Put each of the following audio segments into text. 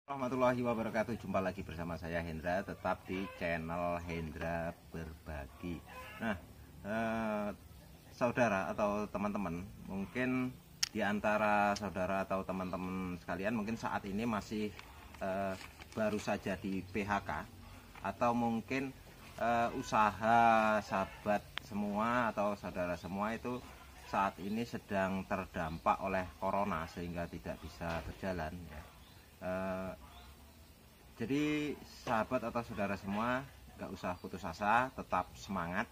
Warahmatullahi wabarakatuh. Jumpa lagi bersama saya Hendra, tetap di channel Hendra Berbagi. Nah, saudara atau teman-teman, mungkin di antara saudara atau teman-teman sekalian mungkin saat ini masih baru saja di PHK, atau mungkin usaha sahabat semua atau saudara semua itu saat ini sedang terdampak oleh corona sehingga tidak bisa berjalan ya. Jadi sahabat atau saudara semua gak usah putus asa, tetap semangat.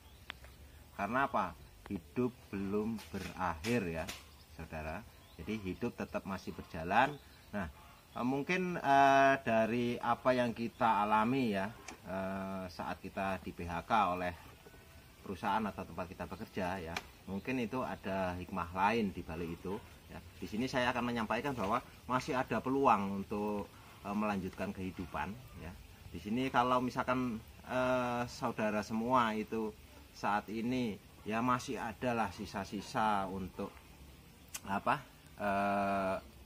Karena apa? Hidup belum berakhir ya saudara. Jadi hidup tetap masih berjalan. Nah, mungkin dari apa yang kita alami ya saat kita di PHK oleh perusahaan atau tempat kita bekerja ya, mungkin itu ada hikmah lain di balik itu ya. Di sini saya akan menyampaikan bahwa masih ada peluang untuk melanjutkan kehidupan ya. Di sini kalau misalkan saudara semua itu saat ini ya masih adalah sisa-sisa untuk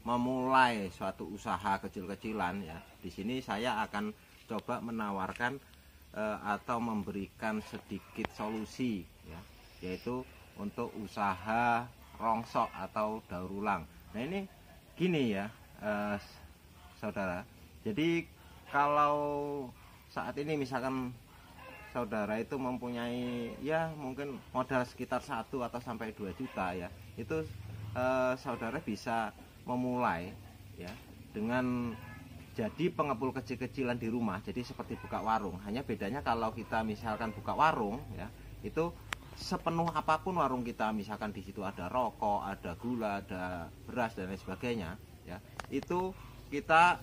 memulai suatu usaha kecil-kecilan ya. Di sini saya akan coba menawarkan atau memberikan sedikit solusi ya, yaitu untuk usaha rongsok atau daur ulang. Nah ini gini ya saudara, jadi kalau saat ini misalkan saudara itu mempunyai ya mungkin modal sekitar 1 atau sampai 2 juta ya, itu saudara bisa memulai ya dengan jadi pengepul kecil-kecilan di rumah. Jadi seperti buka warung, hanya bedanya kalau kita misalkan buka warung ya, itu sepenuh apapun warung kita, misalkan di situ ada rokok, ada gula, ada beras dan lain sebagainya ya, itu kita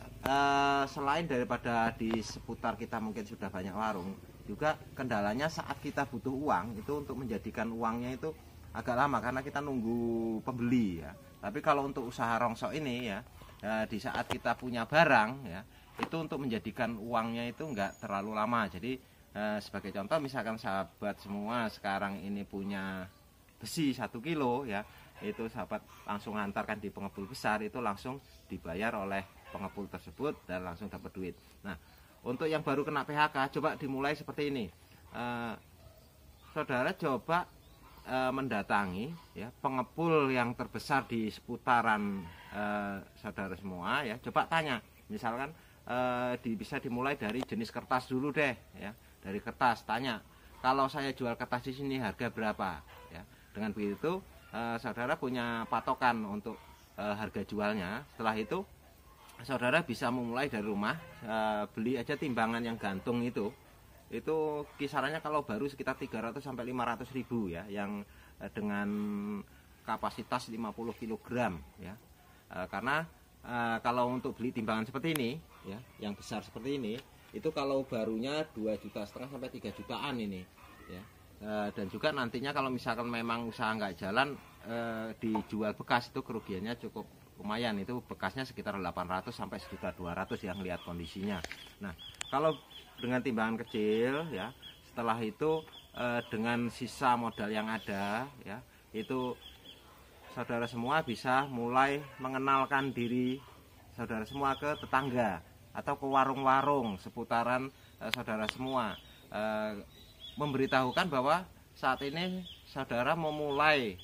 selain daripada di seputar kita mungkin sudah banyak warung, juga kendalanya saat kita butuh uang itu untuk menjadikan uangnya itu agak lama karena kita nunggu pembeli ya. Tapi kalau untuk usaha rongsok ini ya, di saat kita punya barang ya, itu untuk menjadikan uangnya itu enggak terlalu lama. Jadi sebagai contoh misalkan sahabat semua sekarang ini punya besi 1 kilo ya, itu sahabat langsung hantarkan di pengepul besar, itu langsung dibayar oleh pengepul tersebut dan langsung dapat duit. Nah, untuk yang baru kena PHK coba dimulai seperti ini. Saudara coba mendatangi ya pengepul yang terbesar di seputaran saudara semua ya. Coba tanya, misalkan bisa dimulai dari jenis kertas dulu deh ya. Dari kertas tanya, kalau saya jual kertas di sini harga berapa ya. Dengan begitu saudara punya patokan untuk harga jualnya. Setelah itu saudara bisa memulai dari rumah, beli aja timbangan yang gantung itu kisarannya kalau baru sekitar 300 sampai 500 ribu ya, yang dengan kapasitas 50 kg ya. Karena kalau untuk beli timbangan seperti ini ya, yang besar seperti ini, itu kalau barunya 2,5 juta sampai 3 jutaan ini ya. Dan juga nantinya kalau misalkan memang usaha nggak jalan, dijual bekas itu kerugiannya cukup lumayan. Itu bekasnya sekitar 800 sampai 1.200.000 yang lihat kondisinya. Nah, kalau dengan timbangan kecil ya, setelah itu dengan sisa modal yang ada ya, itu saudara semua bisa mulai mengenalkan diri saudara semua ke tetangga atau ke warung-warung seputaran saudara semua, memberitahukan bahwa saat ini saudara memulai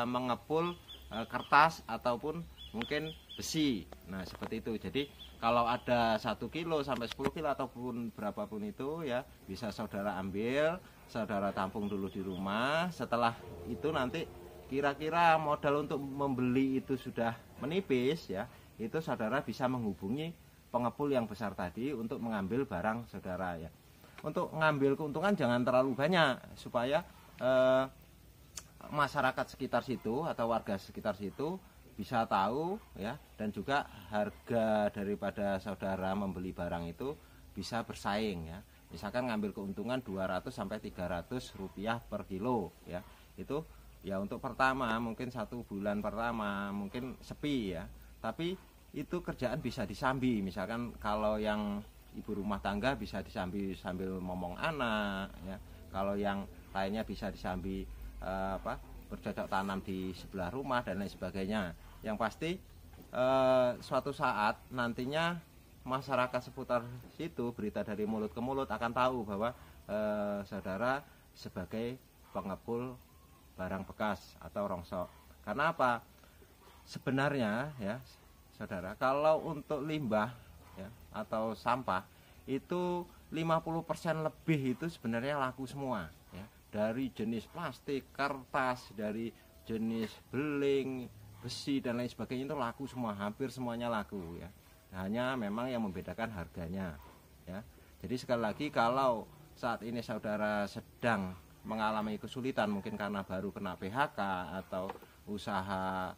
mengepul kertas ataupun mungkin besi. Nah seperti itu. Jadi kalau ada 1 kilo sampai 10 kilo ataupun berapapun itu ya, bisa saudara ambil, saudara tampung dulu di rumah. Setelah itu nanti kira-kira modal untuk membeli itu sudah menipis ya, itu saudara bisa menghubungi pengepul yang besar tadi untuk mengambil barang saudara ya. Untuk mengambil keuntungan jangan terlalu banyak, supaya masyarakat sekitar situ atau warga sekitar situ bisa tahu ya, dan juga harga daripada saudara membeli barang itu bisa bersaing ya. Misalkan ngambil keuntungan 200 sampai 300 rupiah per kilo ya. Itu ya untuk pertama, mungkin 1 bulan pertama mungkin sepi ya. Tapi itu kerjaan bisa disambi. Misalkan kalau yang ibu rumah tangga bisa disambi sambil ngomong anak ya. Kalau yang lainnya bisa disambi bercocok tanam di sebelah rumah dan lain sebagainya. Yang pasti suatu saat nantinya masyarakat seputar situ, berita dari mulut ke mulut akan tahu bahwa saudara sebagai pengepul barang bekas atau rongsok. Karena apa? Sebenarnya ya saudara, kalau untuk limbah ya atau sampah itu 50% lebih itu sebenarnya laku semua ya. Dari jenis plastik, kertas, dari jenis beling, besi dan lain sebagainya itu laku semua, hampir semuanya laku ya. Hanya memang yang membedakan harganya ya. Jadi sekali lagi, kalau saat ini saudara sedang mengalami kesulitan mungkin karena baru kena PHK atau usaha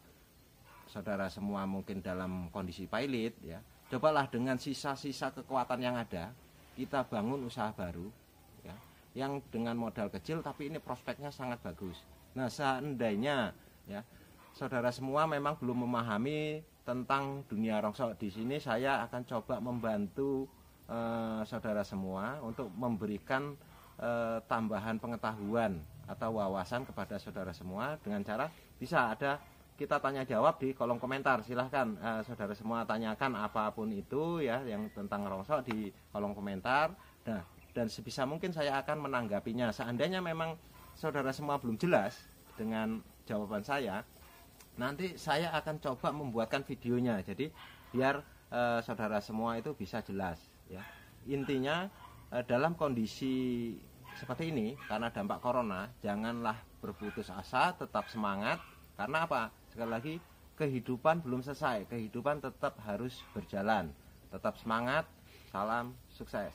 saudara semua mungkin dalam kondisi pailit ya, cobalah dengan sisa-sisa kekuatan yang ada kita bangun usaha baru ya, yang dengan modal kecil tapi ini prospeknya sangat bagus. Nah, seandainya ya saudara semua memang belum memahami tentang dunia rongsok, di sini saya akan coba membantu saudara semua untuk memberikan tambahan pengetahuan atau wawasan kepada saudara semua dengan cara bisa ada kita tanya jawab di kolom komentar. Silahkan saudara semua tanyakan apapun itu ya yang tentang rongsok di kolom komentar. Nah, dan sebisa mungkin saya akan menanggapinya. Seandainya memang saudara semua belum jelas dengan jawaban saya, nanti saya akan coba membuatkan videonya. Jadi biar saudara semua itu bisa jelas ya. Intinya dalam kondisi seperti ini karena dampak corona, janganlah berputus asa, tetap semangat. Karena apa? Sekali lagi, kehidupan belum selesai, kehidupan tetap harus berjalan. Tetap semangat, salam sukses.